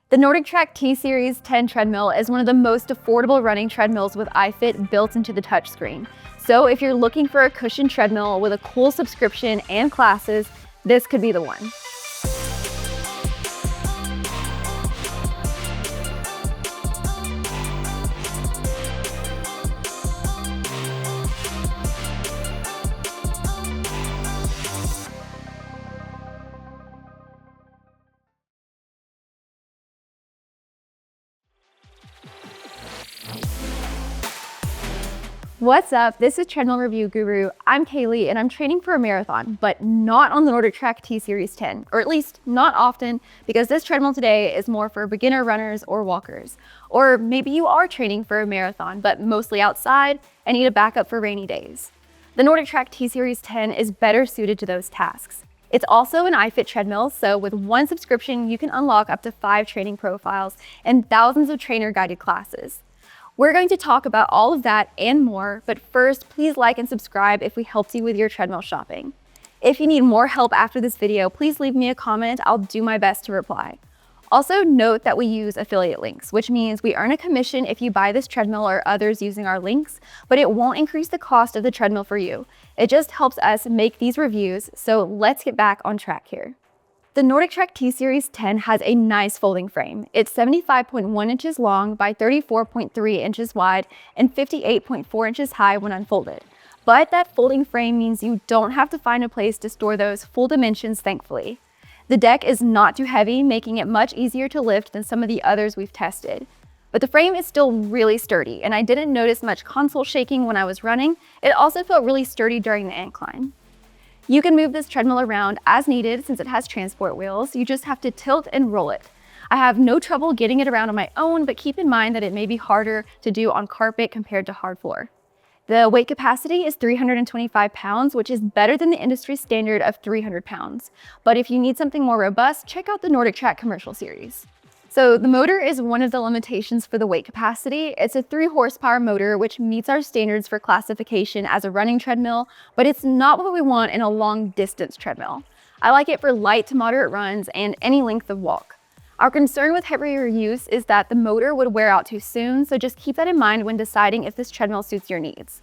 The NordicTrack T Series 10 treadmill is one of the most affordable running treadmills with IFit built into the touchscreen. So if you're looking for a cushioned treadmill with a cool subscription and classes, this could be the one. What's up? This is Treadmill Review Guru. I'm Kaylee and I'm training for a marathon, but not on the NordicTrack T Series 10, or at least not often, because this treadmill today is more for beginner runners or walkers. Or maybe you are training for a marathon, but mostly outside and need a backup for rainy days. The NordicTrack T Series 10 is better suited to those tasks. It's also an IFit treadmill, so with one subscription, you can unlock up to 5 training profiles and thousands of trainer-guided classes. We're going to talk about all of that and more, but first, please like and subscribe if we helped you with your treadmill shopping. If you need more help after this video, please leave me a comment. I'll do my best to reply. Also, note that we use affiliate links, which means we earn a commission if you buy this treadmill or others using our links, but it won't increase the cost of the treadmill for you. It just helps us make these reviews, so let's get back on track here. The NordicTrack T Series 10 has a nice folding frame. It's 75.1 inches long by 34.3 inches wide and 58.4 inches high when unfolded. But that folding frame means you don't have to find a place to store those full dimensions, thankfully. The deck is not too heavy, making it much easier to lift than some of the others we've tested. But the frame is still really sturdy, and I didn't notice much console shaking when I was running. It also felt really sturdy during the incline. You can move this treadmill around as needed since it has transport wheels. You just have to tilt and roll it. I have no trouble getting it around on my own, but keep in mind that it may be harder to do on carpet compared to hard floor. The weight capacity is 325 pounds, which is better than the industry standard of 300 pounds. But if you need something more robust, check out the NordicTrack commercial series. So the motor is one of the limitations for the weight capacity. It's a 3 horsepower motor, which meets our standards for classification as a running treadmill, but it's not what we want in a long distance treadmill. I like it for light to moderate runs and any length of walk. Our concern with heavier use is that the motor would wear out too soon, so just keep that in mind when deciding if this treadmill suits your needs.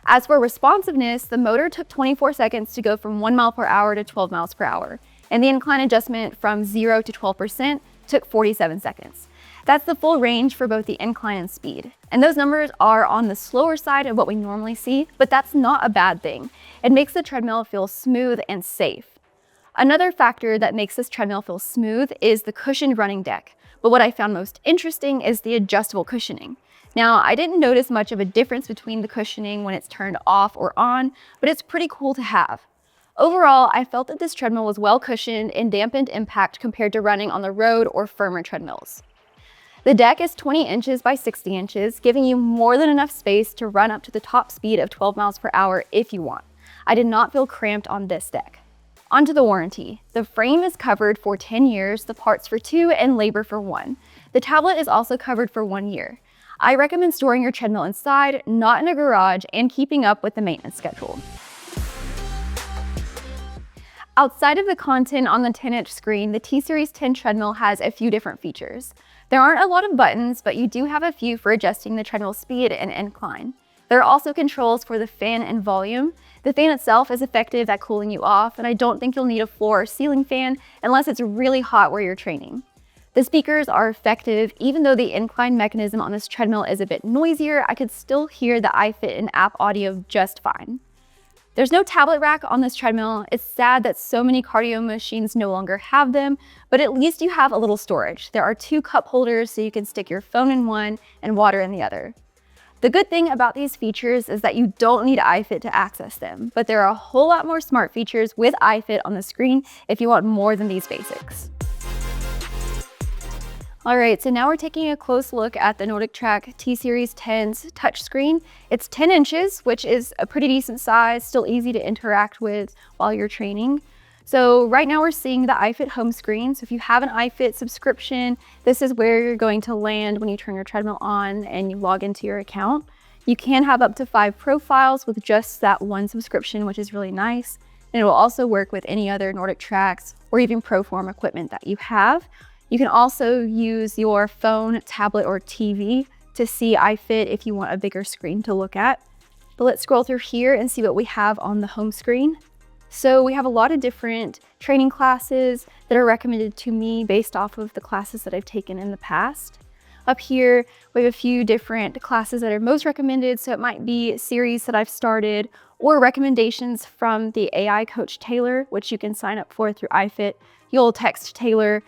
As for responsiveness, the motor took 24 seconds to go from 1 mile per hour to 12 miles per hour, and the incline adjustment from 0 to 12% took 47 seconds. That's the full range for both the incline and speed. And those numbers are on the slower side of what we normally see, but that's not a bad thing. It makes the treadmill feel smooth and safe. Another factor that makes this treadmill feel smooth is the cushioned running deck. But what I found most interesting is the adjustable cushioning. Now, I didn't notice much of a difference between the cushioning when it's turned off or on, but it's pretty cool to have. Overall, I felt that this treadmill was well cushioned and dampened impact compared to running on the road or firmer treadmills. The deck is 20 inches by 60 inches, giving you more than enough space to run up to the top speed of 12 miles per hour if you want. I did not feel cramped on this deck. Onto the warranty. The frame is covered for 10 years, the parts for 2, and labor for 1. The tablet is also covered for 1 year. I recommend storing your treadmill inside, not in a garage, and keeping up with the maintenance schedule. Outside of the content on the 10-inch screen, the T Series 10 treadmill has a few different features. There aren't a lot of buttons, but you do have a few for adjusting the treadmill speed and incline. There are also controls for the fan and volume. The fan itself is effective at cooling you off, and I don't think you'll need a floor or ceiling fan unless it's really hot where you're training. The speakers are effective. Even though the incline mechanism on this treadmill is a bit noisier, I could still hear the iFit and app audio just fine. There's no tablet rack on this treadmill. It's sad that so many cardio machines no longer have them, but at least you have a little storage. There are 2 cup holders so you can stick your phone in one and water in the other. The good thing about these features is that you don't need iFit to access them, but there are a whole lot more smart features with iFit on the screen if you want more than these basics. All right, so now we're taking a close look at the NordicTrack T Series 10's touchscreen. It's 10 inches, which is a pretty decent size, still easy to interact with while you're training. So right now we're seeing the iFit home screen. So if you have an iFit subscription, this is where you're going to land when you turn your treadmill on and you log into your account. You can have up to 5 profiles with just that one subscription, which is really nice. And it will also work with any other NordicTracks or even Proform equipment that you have. You can also use your phone, tablet, or TV to see IFit if you want a bigger screen to look at. But let's scroll through here and see what we have on the home screen. So we have a lot of different training classes that are recommended to me based off of the classes that I've taken in the past. Up here, we have a few different classes that are most recommended. So it might be series that I've started or recommendations from the AI coach Taylor, which you can sign up for through IFit. You'll text Taylor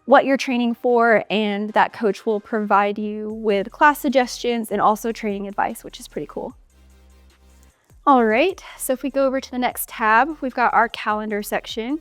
what you're training for, and that coach will provide you with class suggestions and also training advice, which is pretty cool. All right, so if we go over to the next tab, we've got our calendar section.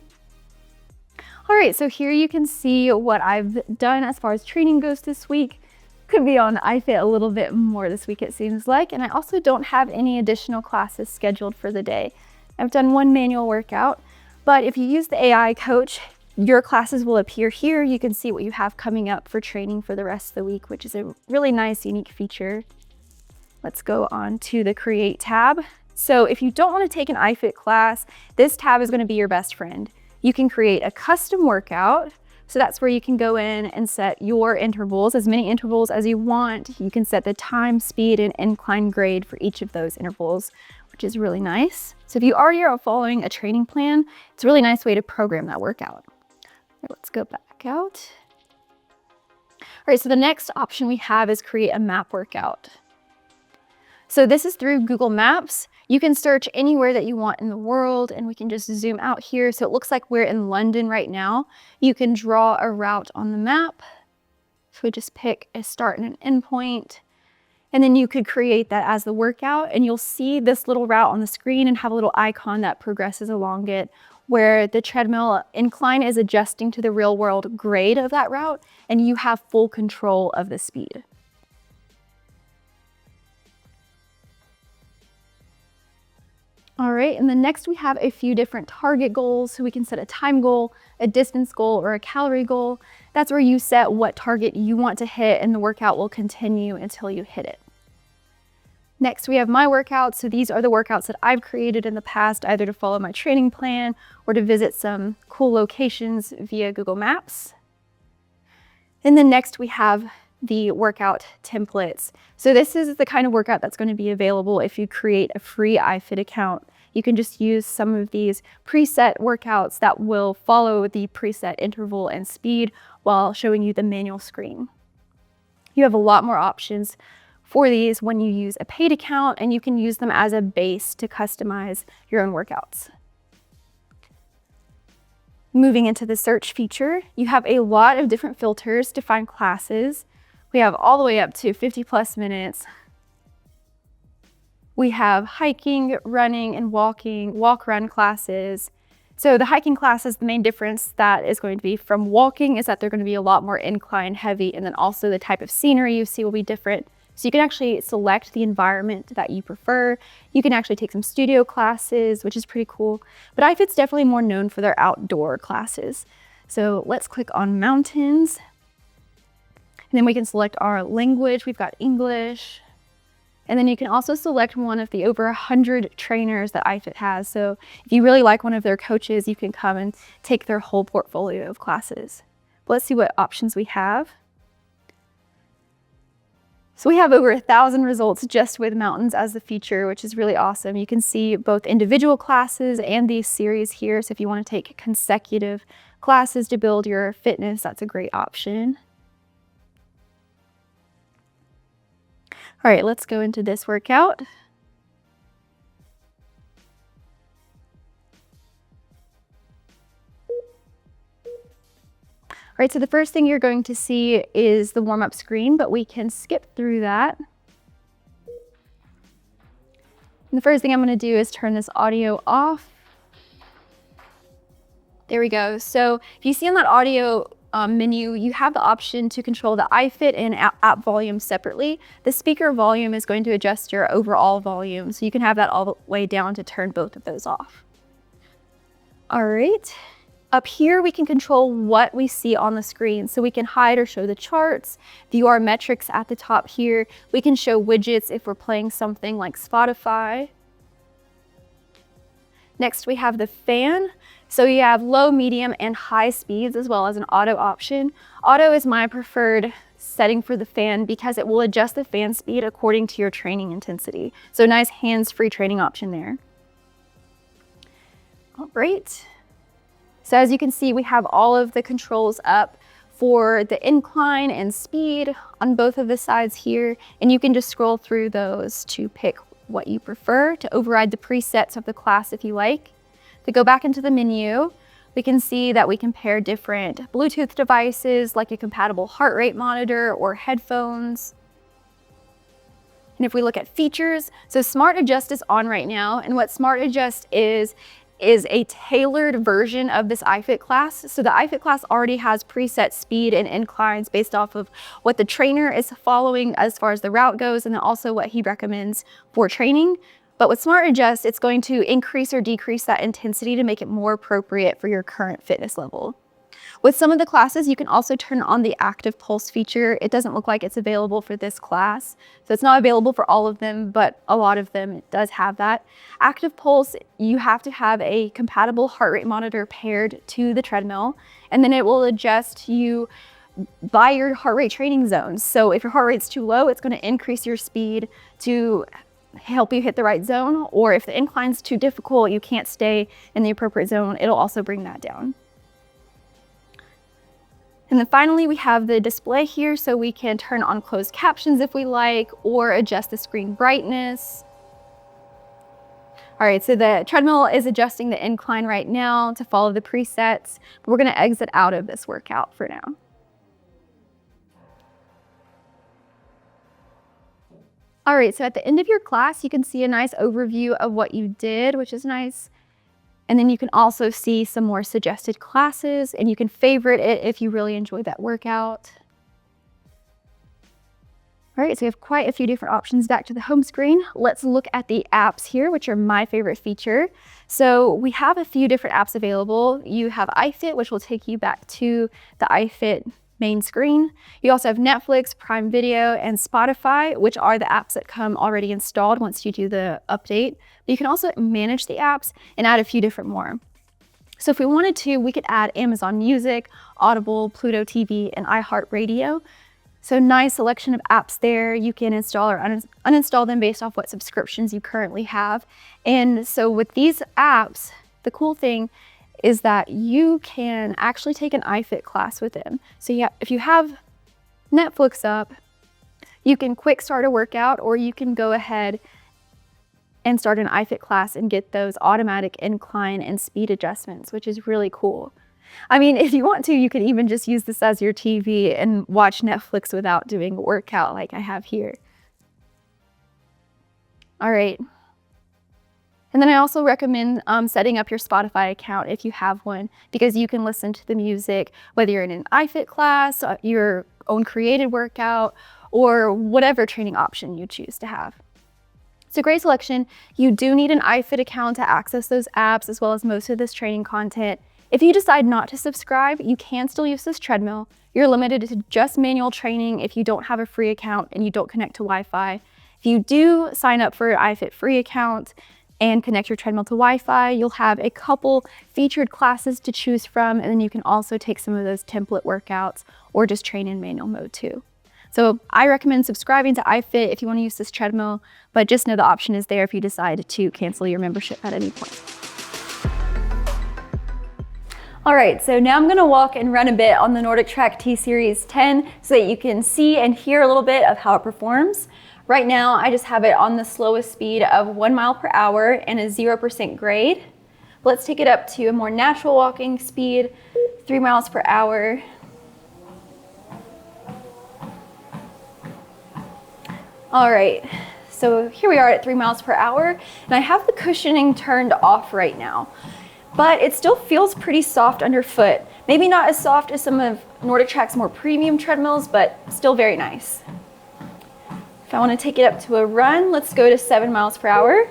All right, so here you can see what I've done as far as training goes this week. Could be on IFit a little bit more this week, it seems like. And I also don't have any additional classes scheduled for the day. I've done one manual workout, but if you use the AI coach, your classes will appear here. You can see what you have coming up for training for the rest of the week, which is a really nice, unique feature. Let's go on to the Create tab. So if you don't want to take an IFit class, this tab is going to be your best friend. You can create a custom workout. So that's where you can go in and set your intervals, as many intervals as you want. You can set the time, speed, and incline grade for each of those intervals, which is really nice. So if you already are following a training plan, it's a really nice way to program that workout. Let's go back out. All right, so the next option we have is create a map workout. So this is through Google Maps. You can search anywhere that you want in the world, and we can just zoom out here. So it looks like we're in London right now. You can draw a route on the map. So we just pick a start and an end point, and then you could create that as the workout, and you'll see this little route on the screen and have a little icon that progresses along it, where the treadmill incline is adjusting to the real world grade of that route, and you have full control of the speed. All right, and then next we have a few different target goals. So we can set a time goal, a distance goal, or a calorie goal. That's where you set what target you want to hit, and the workout will continue until you hit it. Next, we have my workouts. So these are the workouts that I've created in the past, either to follow my training plan or to visit some cool locations via Google Maps. And then next we have the workout templates. So this is the kind of workout that's going to be available if you create a free IFit account. You can just use some of these preset workouts that will follow the preset interval and speed while showing you the manual screen. You have a lot more options for these when you use a paid account, and you can use them as a base to customize your own workouts. Moving into the search feature, you have a lot of different filters to find classes. We have all the way up to 50+ minutes. We have hiking, running, and walking, walk-run classes. So the hiking classes, the main difference that is going to be from walking is that they're going to be a lot more incline heavy, and then also the type of scenery you see will be different. So you can actually select the environment that you prefer. You can actually take some studio classes, which is pretty cool. But IFit's definitely more known for their outdoor classes. So let's click on mountains. And then we can select our language. We've got English. And then you can also select one of the over 100 trainers that IFit has. So if you really like one of their coaches, you can come and take their whole portfolio of classes. But let's see what options we have. So we have over 1,000 results just with mountains as the feature, which is really awesome. You can see both individual classes and these series here. So if you want to take consecutive classes to build your fitness, that's a great option. All right, let's go into this workout. All right, so the first thing you're going to see is the warm-up screen, but we can skip through that. And the first thing I'm going to do is turn this audio off. There we go. So if you see on that audio menu, you have the option to control the IFit and app volume separately. The speaker volume is going to adjust your overall volume, so you can have that all the way down to turn both of those off. All right. Up here, we can control what we see on the screen. So we can hide or show the charts, view our metrics at the top here. We can show widgets if we're playing something like Spotify. Next, we have the fan. So you have low, medium, and high speeds, as well as an auto option. Auto is my preferred setting for the fan because it will adjust the fan speed according to your training intensity. So nice hands-free training option there. All right. So as you can see, we have all of the controls up for the incline and speed on both of the sides here, and you can just scroll through those to pick what you prefer, to override the presets of the class if you like. To go back into the menu, we can see that we can pair different Bluetooth devices like a compatible heart rate monitor or headphones. And if we look at features, so Smart Adjust is on right now, and what Smart Adjust is a tailored version of this IFit class. So the IFit class already has preset speed and inclines based off of what the trainer is following as far as the route goes, and then also what he recommends for training. But with Smart Adjust, it's going to increase or decrease that intensity to make it more appropriate for your current fitness level. With some of the classes, you can also turn on the active pulse feature. It doesn't look like it's available for this class. So it's not available for all of them, but a lot of them, it does have that. Active pulse, you have to have a compatible heart rate monitor paired to the treadmill, and then it will adjust you by your heart rate training zones. So if your heart rate's too low, it's going to increase your speed to help you hit the right zone, or if the incline's too difficult, you can't stay in the appropriate zone, it'll also bring that down. And then finally, we have the display here, so we can turn on closed captions if we like, or adjust the screen brightness. All right, so the treadmill is adjusting the incline right now to follow the presets, but we're gonna exit out of this workout for now. All right, so at the end of your class, you can see a nice overview of what you did, which is nice. And then you can also see some more suggested classes, and you can favorite it if you really enjoyed that workout. All right, so we have quite a few different options back to the home screen. Let's look at the apps here, which are my favorite feature. So we have a few different apps available. You have iFit, which will take you back to the iFit main screen. You also have Netflix, Prime Video, and Spotify, which are the apps that come already installed once you do the update. But you can also manage the apps and add a few different more. So if we wanted to, we could add Amazon Music, Audible, Pluto TV, and iHeartRadio. So nice selection of apps there. You can install or uninstall them based off what subscriptions you currently have. And so with these apps, the cool thing is that you can actually take an IFit class with them. So yeah, if you have Netflix up, you can quick start a workout, or you can go ahead and start an IFit class and get those automatic incline and speed adjustments, which is really cool. I mean, if you want to, you can even just use this as your TV and watch Netflix without doing a workout like I have here. All right. And then I also recommend setting up your Spotify account if you have one, because you can listen to the music, whether you're in an IFit class, your own created workout, or whatever training option you choose to have. It's a great selection. You do need an IFit account to access those apps as well as most of this training content. If you decide not to subscribe, you can still use this treadmill. You're limited to just manual training if you don't have a free account and you don't connect to Wi-Fi. If you do sign up for an IFit free account and connect your treadmill to Wi-Fi, you'll have a couple featured classes to choose from, and then you can also take some of those template workouts or just train in manual mode too. So I recommend subscribing to IFit if you want to use this treadmill, but just know the option is there if you decide to cancel your membership at any point. All right, so now I'm gonna walk and run a bit on the NordicTrack T Series 10 so that you can see and hear a little bit of how it performs. Right now, I just have it on the slowest speed of 1 mile per hour and a 0% grade. Let's take it up to a more natural walking speed, 3 miles per hour. All right, so here we are at 3 miles per hour, and I have the cushioning turned off right now, but it still feels pretty soft underfoot. Maybe not as soft as some of NordicTrack's more premium treadmills, but still very nice. If I want to take it up to a run, let's go to 7 miles per hour.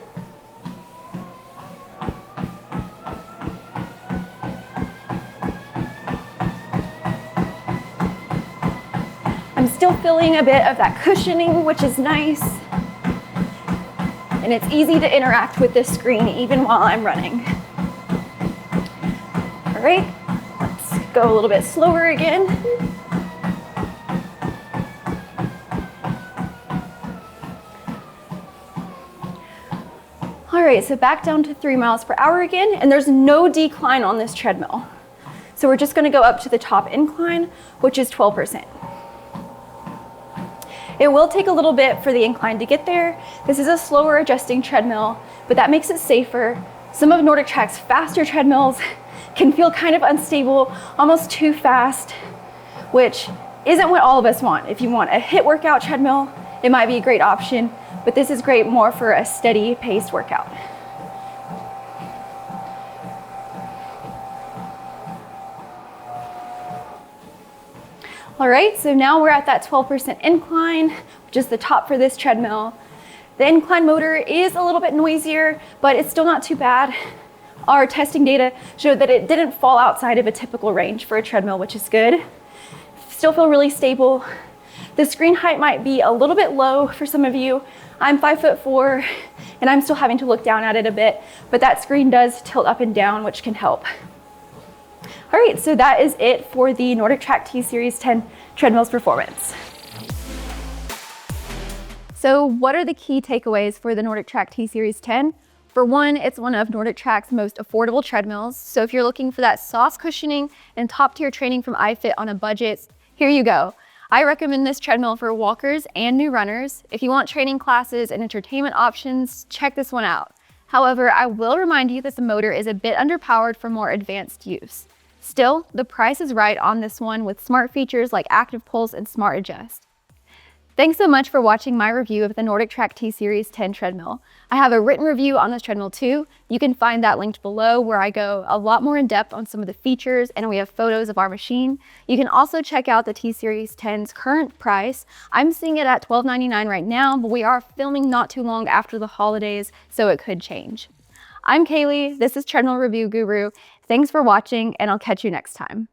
I'm still feeling a bit of that cushioning, which is nice. And it's easy to interact with this screen even while I'm running. right, let's go a little bit slower again. All right, so back down to 3 miles per hour again, and there's no decline on this treadmill. So we're just gonna go up to the top incline, which is 12%. It will take a little bit for the incline to get there. This is a slower adjusting treadmill, but that makes it safer. Some of NordicTrack's faster treadmills can feel kind of unstable, almost too fast, which isn't what all of us want. If you want a HIIT workout treadmill, it might be a great option, but this is great more for a steady paced workout. All right, so now we're at that 12% incline, which is the top for this treadmill. The incline motor is a little bit noisier, but it's still not too bad. Our testing data showed that it didn't fall outside of a typical range for a treadmill, which is good. Still feel really stable. The screen height might be a little bit low for some of you. I'm 5'4", and I'm still having to look down at it a bit, but that screen does tilt up and down, which can help. All right, so that is it for the NordicTrack T Series 10 treadmills performance. So what are the key takeaways for the NordicTrack T Series 10? For one, it's one of NordicTrack's most affordable treadmills. So if you're looking for that soft cushioning and top tier training from IFit on a budget, here you go. I recommend this treadmill for walkers and new runners. If you want training classes and entertainment options, check this one out. However, I will remind you that the motor is a bit underpowered for more advanced use. Still, the price is right on this one with smart features like active pulse and smart adjust. Thanks so much for watching my review of the NordicTrack T Series 10 treadmill. I have a written review on this treadmill too. You can find that linked below where I go a lot more in depth on some of the features and we have photos of our machine. You can also check out the T Series 10's current price. I'm seeing it at $12.99 right now, but we are filming not too long after the holidays, so it could change. I'm Kaylee, this is Treadmill Review Guru. Thanks for watching and I'll catch you next time.